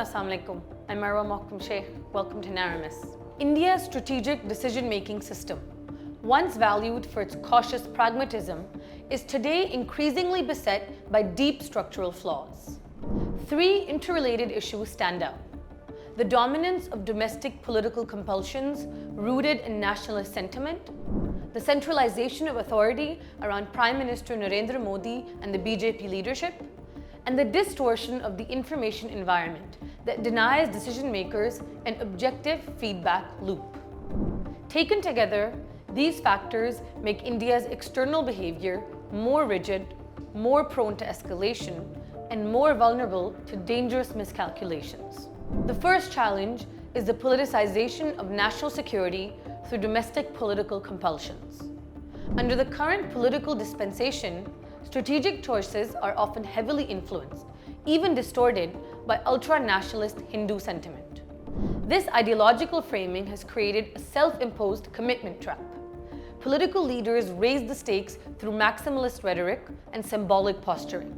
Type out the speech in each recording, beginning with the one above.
Assalamu alaikum. I'm Marwa Mohkum Sheikh. Welcome to Naramis. India's strategic decision-making system, once valued for its cautious pragmatism, is today increasingly beset by deep structural flaws. Three interrelated issues stand out: the dominance of domestic political compulsions rooted in nationalist sentiment, the centralization of authority around Prime Minister Narendra Modi and the BJP leadership, and the distortion of the information environment that denies decision makers an objective feedback loop. Taken together, these factors make India's external behavior more rigid, more prone to escalation, and more vulnerable to dangerous miscalculations. The first challenge is the politicization of national security through domestic political compulsions. Under the current political dispensation, strategic choices are often heavily influenced, even distorted, by ultra-nationalist Hindu sentiment. This ideological framing has created a self-imposed commitment trap. Political leaders raise the stakes through maximalist rhetoric and symbolic posturing,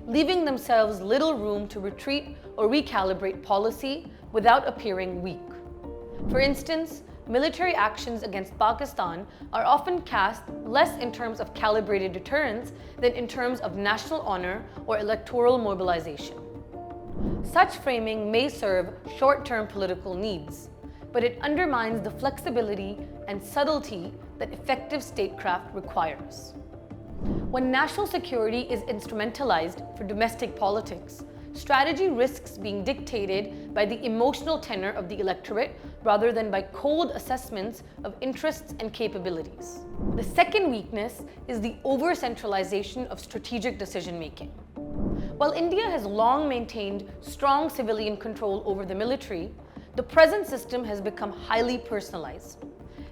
leaving themselves little room to retreat or recalibrate policy without appearing weak. For instance, military actions against Pakistan are often cast less in terms of calibrated deterrence than in terms of national honor or electoral mobilization. Such framing may serve short-term political needs, but it undermines the flexibility and subtlety that effective statecraft requires. When national security is instrumentalized for domestic politics, strategy risks being dictated by the emotional tenor of the electorate rather than by cold assessments of interests and capabilities. The second weakness is the over-centralization of strategic decision-making. While India has long maintained strong civilian control over the military, the present system has become highly personalized.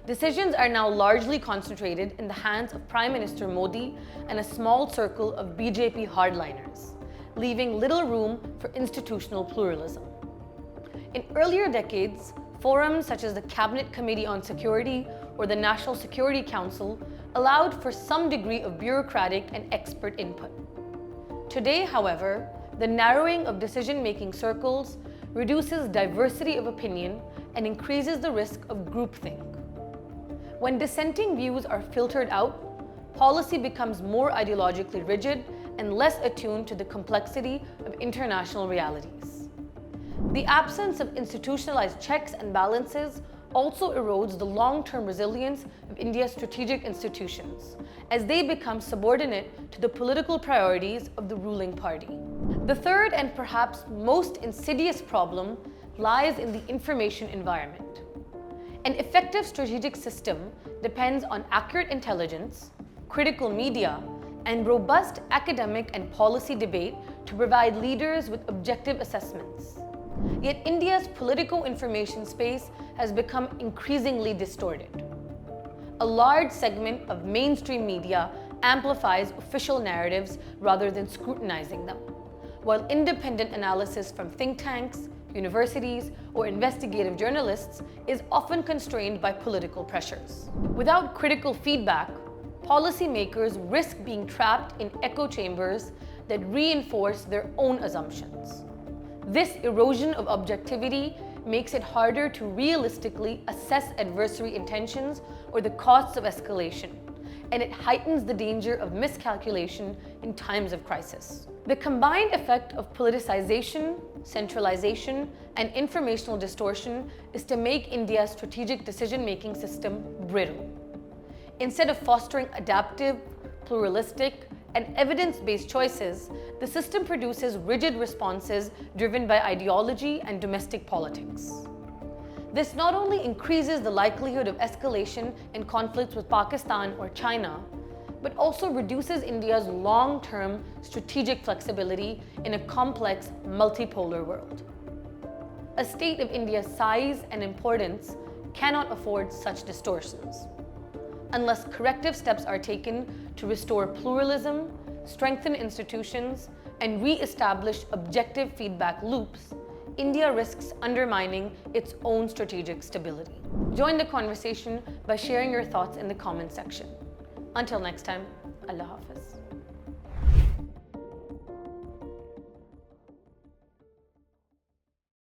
Decisions are now largely concentrated in the hands of Prime Minister Modi and a small circle of BJP hardliners, leaving little room for institutional pluralism. In earlier decades, forums such as the Cabinet Committee on Security or the National Security Council allowed for some degree of bureaucratic and expert input. Today, however, the narrowing of decision-making circles reduces diversity of opinion and increases the risk of groupthink. When dissenting views are filtered out, policy becomes more ideologically rigid and less attuned to the complexity of international realities. The absence of institutionalized checks and balances also erodes the long-term resilience of India's strategic institutions, as they become subordinate to the political priorities of the ruling party. The third and perhaps most insidious problem lies in the information environment. An effective strategic system depends on accurate intelligence, critical media, and robust academic and policy debate to provide leaders with objective assessments. Yet India's political information space has become increasingly distorted. A large segment of mainstream media amplifies official narratives rather than scrutinizing them, while independent analysis from think tanks, universities, or investigative journalists is often constrained by political pressures. Without critical feedback, policymakers risk being trapped in echo chambers that reinforce their own assumptions. This erosion of objectivity makes it harder to realistically assess adversary intentions or the costs of escalation, and it heightens the danger of miscalculation in times of crisis. The combined effect of politicization, centralization, and informational distortion is to make India's strategic decision-making system brittle. Instead of fostering adaptive, pluralistic, and evidence-based choices, the system produces rigid responses driven by ideology and domestic politics. This not only increases the likelihood of escalation in conflicts with Pakistan or China, but also reduces India's long-term strategic flexibility in a complex, multipolar world. A state of India's size and importance cannot afford such distortions. Unless corrective steps are taken to restore pluralism, strengthen institutions, and re-establish objective feedback loops, India risks undermining its own strategic stability. Join the conversation by sharing your thoughts in the comment section. Until next time, Allah Hafiz.